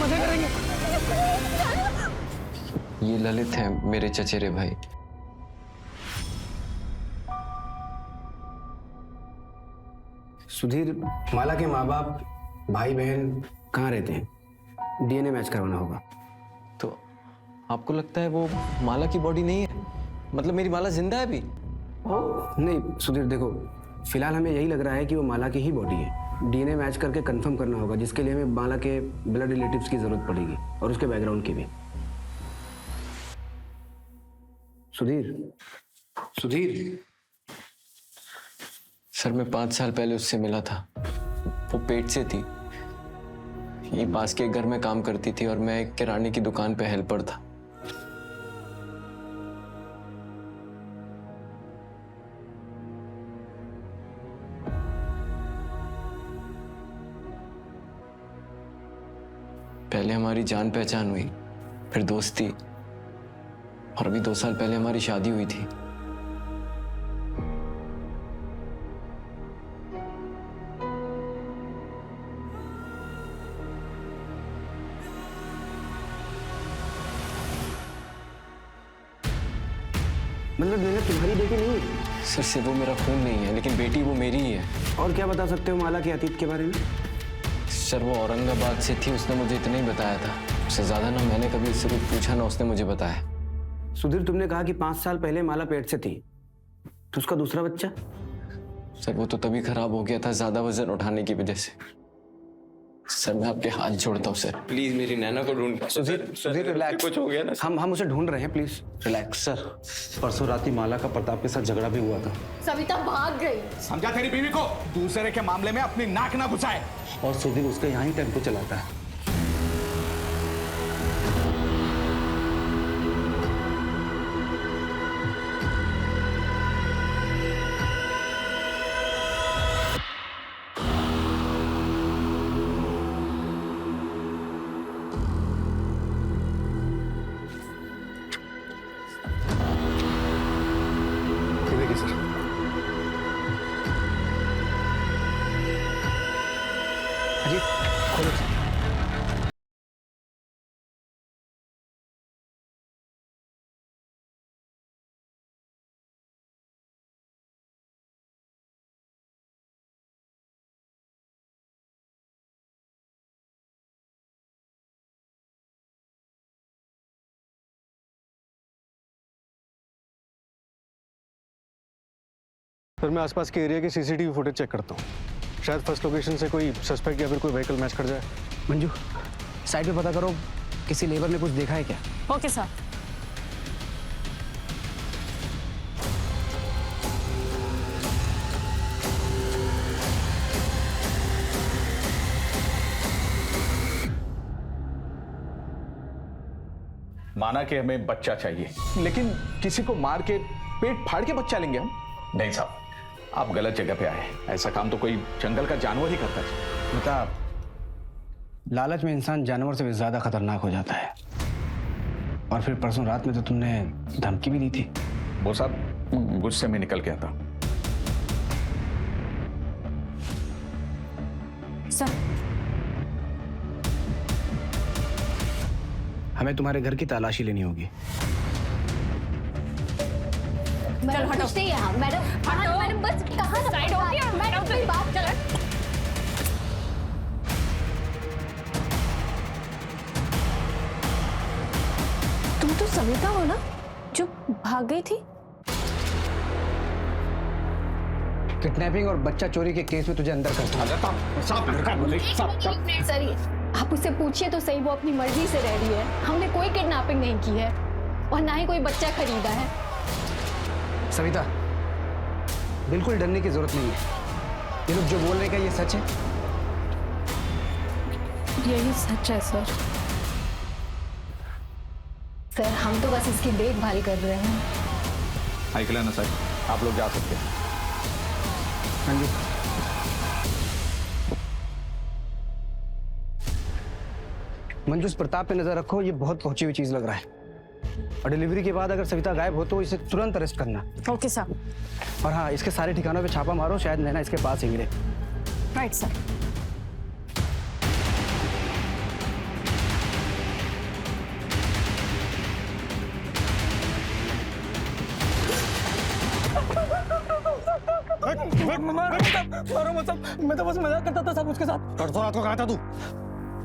कैसे करेंगे? ये ललित है, मेरे चचेरे भाई। सुधीर, माला के माँ बाप, भाई बहन कहाँ रहते हैं? डीएनए मैच करवाना होगा। तो आपको लगता है वो माला की बॉडी नहीं है? मतलब मेरी माला जिंदा है अभी? नहीं सुधीर, देखो फिलहाल हमें यही लग रहा है कि वो माला की ही बॉडी है। डीएनए मैच करके कंफर्म करना होगा, जिसके लिए हमें माला के ब्लड रिलेटिव्स की जरूरत पड़ेगी और उसके बैकग्राउंड की भी। सुधीर, सुधीर। सर मैं 5 साल पहले उससे मिला था। वो पेट से थी, ये पास के घर में काम करती थी और मैं एक किराने की दुकान पे हेल्पर था। पहले हमारी जान पहचान हुई, फिर दोस्ती, और अभी 2 साल पहले हमारी शादी हुई थी। मतलब मैंने तुम्हारी बेटी नहीं है? सर से वो मेरा खून नहीं है, लेकिन बेटी वो मेरी ही है। और क्या बता सकते हो माला के अतीत के बारे में? सर वो औरंगाबाद से थी, उसने मुझे इतना ही बताया था। उससे ज्यादा ना मैंने कभी उससे कुछ पूछा, ना उसने मुझे बताया। सुधीर, तुमने कहा कि 5 साल पहले माला पेट से थी, तो उसका दूसरा बच्चा? सर वो तो तभी खराब हो गया था, ज्यादा वजन उठाने की वजह से। सर मैं आपके हाथ जोड़ता हूँ सर, प्लीज मेरी नैना को ढूंढ। सुधीर, सुधीर रिलैक्स। कुछ हो गया ना? हम उसे ढूंढ रहे हैं, प्लीज रिलैक्स। सर, परसों रात ही माला का प्रताप के साथ झगड़ा भी हुआ था। सविता भाग गई। समझा तेरी बीवी को? दूसरे के मामले में अपनी नाक ना घुसाए। और सुधीर उसका यहाँ ही टेम्पो चलाता है। अजीत, खोलो। फिर मैं आसपास के एरिया की सीसीटीवी फुटेज चेक करता हूँ। शायद फर्स्ट लोकेशन से कोई सस्पेक्ट या फिर कोई व्हीकल मैच कर जाए। मंजू, साइड पे पता करो, किसी लेबर ने कुछ देखा है क्या? Okay sir. माना कि हमें बच्चा चाहिए, लेकिन किसी को मार के पेट फाड़ के बच्चा लेंगे हम? नहीं साहब, आप गलत जगह पे आए। ऐसा काम तो कोई जंगल का जानवर ही करता है। बता, लालच में इंसान जानवर से भी ज्यादा खतरनाक हो जाता है। और फिर परसों रात में तो तुमने धमकी भी दी थी। वो साहब गुस्से में निकल गया था। सर, हमें तुम्हारे घर की तलाशी लेनी होगी। चलो हटो। मैडम, मैडम बस कहाँ साइड हो गया? मैडम कोई बात चलो। तुम तो सविता हो ना, जो भाग गई थी? किडनैपिंग और बच्चा चोरी के केस में तुझे अंदर करता हूं। सर, आप उससे पूछिए तो सही, वो अपनी मर्जी से रह रही है। हमने कोई किडनैपिंग नहीं की है और ना ही कोई बच्चा खरीदा है। सविता, बिल्कुल डरने की जरूरत नहीं है। ये लोग जो बोल रहे हैं, क्या ये सच है? यही सच है सर। सर, हम तो बस इसकी देखभाल कर रहे हैं। ऐकलं ना साहब, आप लोग जा सकते हैं। हाँ जी। मंजू, इस प्रताप पे नजर रखो, ये बहुत पहुंची हुई चीज लग रहा है। और डिलीवरी के बाद अगर सविता गायब हो तो इसे तुरंत अरेस्ट करना। Okay sir. और हाँ, इसके सारे ठिकानों पे छापा मारो, शायद नैना इसके पास ही मिले। Right sir. मारो मत साहब, मैं तो बस मजाक करता था साहब उसके साथ। परसों रात को कहा था तू?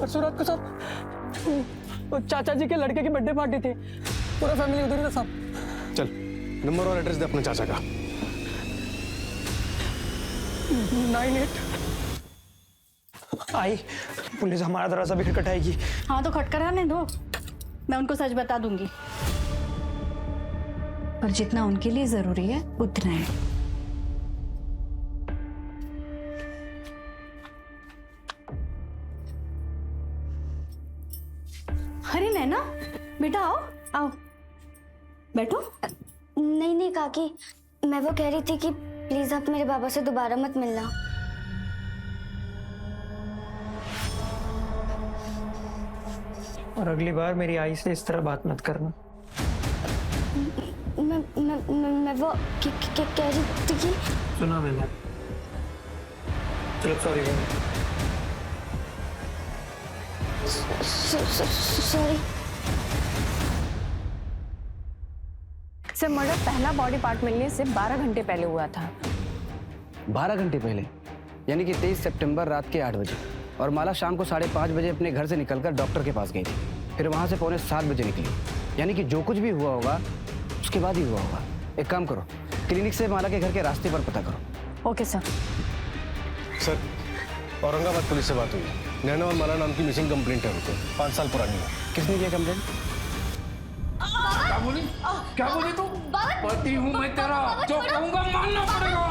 परसों रात को साहब वो चाचा जी के लड़के की बर्थडे पार्टी थी, पूरा फैमिली उधर ही था साहब। चल नंबर और एड्रेस दे अपने चाचा का। 98 आई पुलिस हमारा दरवाजा भी खटखटाएगी। हाँ तो खटखटाने दो, मैं उनको सच बता दूंगी, पर जितना उनके लिए जरूरी है उतना है। अरे नैना बेटा आओ आओ बैठो। नहीं नहीं काकी, मैं वो कह रही थी कि प्लीज आप मेरे बाबा से दोबारा मत मिलना। और अगली बार मेरी आई से इस तरह बात मत करना। मैं वो कह रही थी कि सुना मैंने। चलो सॉरी सॉरी। सर मर्डर पहला बॉडी पार्ट मिलने से 12 घंटे पहले हुआ था। 12 घंटे पहले, यानी कि 23 सितंबर रात के 8 बजे। और माला शाम को 5:30 बजे अपने घर से निकलकर डॉक्टर के पास गई थी, फिर वहां से 6:45 बजे निकली। यानी कि जो कुछ भी हुआ होगा उसके बाद ही हुआ होगा। एक काम करो, क्लिनिक से माला के घर के रास्ते पर पता करो। Okay sir. Sir Aurangabad police से बात हुई, नैना और माला नाम की मिसिंग कंप्लेंट है उनको, 5 साल पुरानी है। किसने किया कंप्लेंट? क्या बोली तू? पति हूँ मैं तेरा, जो कहूँगा मानना पड़ेगा।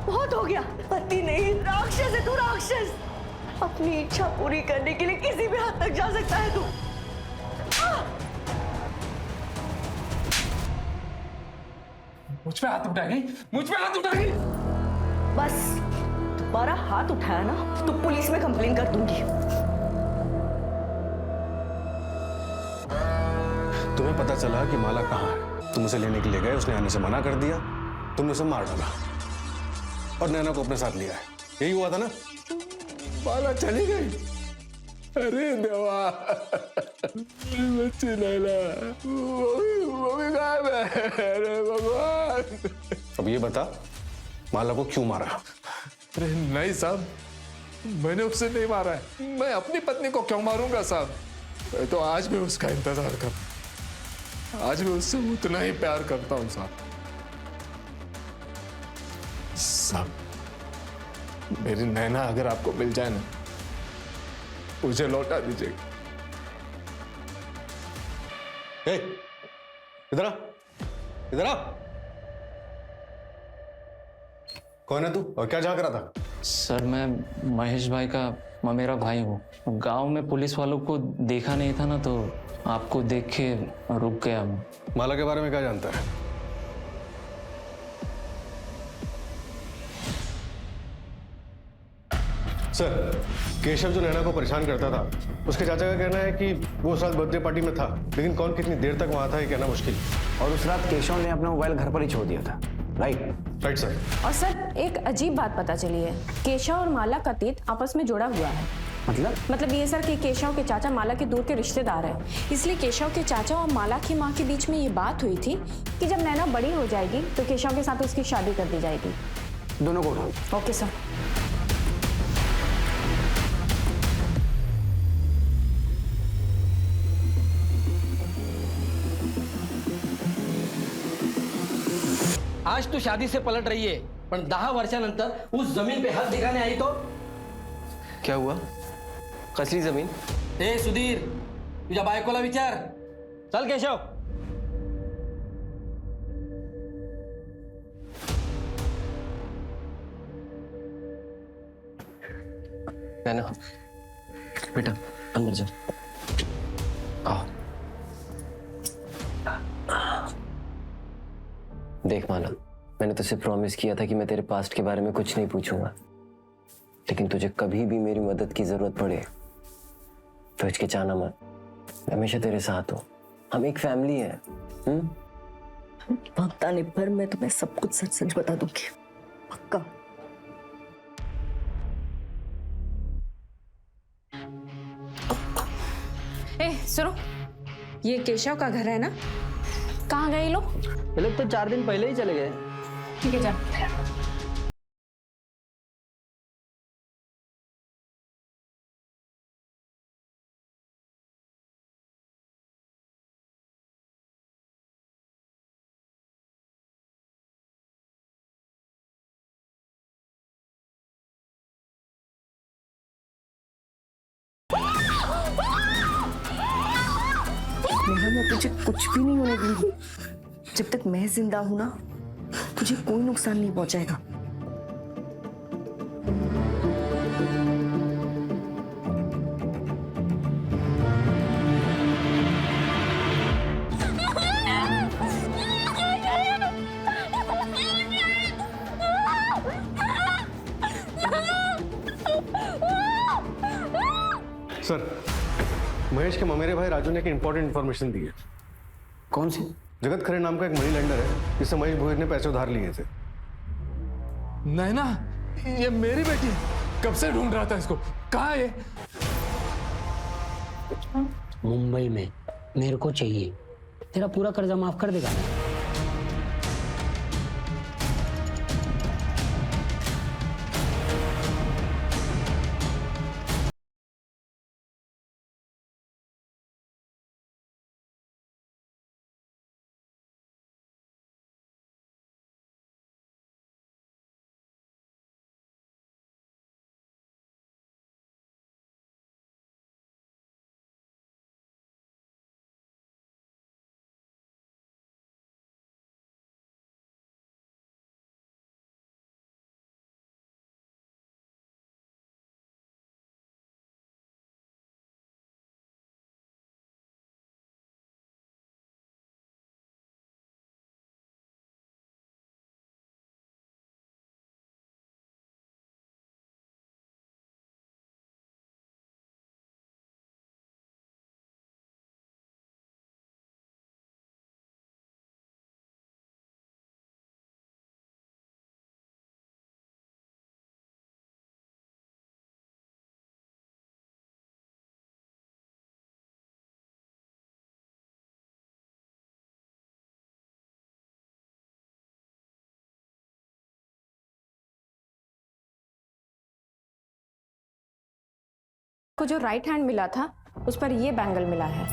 बहुत हो गया। पति नहीं, राक्षस है तू, राक्षस। अपनी इच्छा पूरी करने के लिए किसी भी हद तक जा सकता है तू। मुझ पे हाथ उठाएगी, मुझ पे हाथ उठाएगी। बस दोबारा हाथ उठाया ना तो पुलिस में कंप्लेन कर दूंगी। तुम्हें पता चला कि माला कहाँ है, तुम उसे लेने के लिए गए, उसने आने से मना कर दिया, तुमने उसे मार डाला और नैना को अपने साथ लिया है। यही हुआ था ना? माला चली गई। अरे देवा, बच्ची नैना वो भी गायब है। अरे भगवान। अब ये बता माला को क्यों मारा? अरे नहीं साहब, मैंने उसे नहीं मारा है। मैं अपनी पत्नी को क्यों मारूंगा साहब? मैं तो आज भी उसका इंतजार करता, आज भी उससे उतना ही प्यार करता हूं साहब। साहब मेरी नैना अगर आपको मिल जाए ना, मुझे लौटा दीजिएगा। इधर आ, इधर आ। कौन है तू और क्या झांक रहा था? सर मैं महेश भाई का ममेरा भाई हूँ। गांव में पुलिस वालों को देखा नहीं था ना, तो आपको देख के रुक गया मैं। माला के बारे में क्या जानता है? सर केशव जो नैना को परेशान करता था, उसके चाचा का कहना है कि वो उस रात बर्थडे पार्टी में था, लेकिन कौन कितनी देर तक वहां था ये कहना मुश्किल। और उस रात केशव ने अपना मोबाइल घर पर ही छोड़ दिया था, राइट सर। और सर एक अजीब बात पता चली है, केशव और माला का तीत आपस में जुड़ा हुआ है। मतलब ये सर कि केशव के चाचा माला के दूर के रिश्तेदार हैं, इसलिए केशव के चाचा और माला की माँ के बीच में ये बात हुई थी कि जब नैना बड़ी हो जाएगी तो केशव के साथ उसकी शादी कर दी जाएगी। दोनों को उठाओ। Okay sir. आज तू शादी से पलट रही है, पण 10 वर्षानंतर उस जमीन पे हात दिखाने आई तो? क्या हुआ? कसली जमीन? ए सुधीर, तुझ्या बायकोला विचार। चल केशव। नैना बेटा अंदर जा। आओ। देख माला, मैंने तुझसे प्रॉमिस किया था कि मैं तेरे पास्ट के बारे में कुछ नहीं पूछूंगा, लेकिन तुझे कभी भी मेरी मदद की जरूरत पड़े तो हिचकिचाना मत। मैं हमेशा तेरे साथ हूँ, हम एक फैमिली है। वक्त आने पर मैं तुम्हें सब कुछ सच सच बता दूंगी, पक्का। ए सुनो, ये केशव का घर है ना? कहाँ गए लोग? ये लोग तो 4 दिन पहले ही चले गए। ठीक है जा। नेहा, मैं तुझे कुछ भी नहीं होने दूंगी। जब तक मैं जिंदा हूं ना, तुझे कोई नुकसान नहीं पहुंचाएगा। सर, महेश के ममेरे भाई राजू ने एक इंपॉर्टेंट इन्फॉर्मेशन दी है। कौन सी? जगत खरे नाम का एक मनी लेंडर है जिससे महेश भोईर ने पैसे उधार लिए थे। नैना, ये मेरी बेटी है। कब से ढूंढ रहा था इसको। कहाँ है ये? मुंबई में। मेरे को चाहिए। तेरा पूरा कर्जा माफ कर देगा। को जो राइट हैंड मिला था उस पर ये बैंगल मिला है।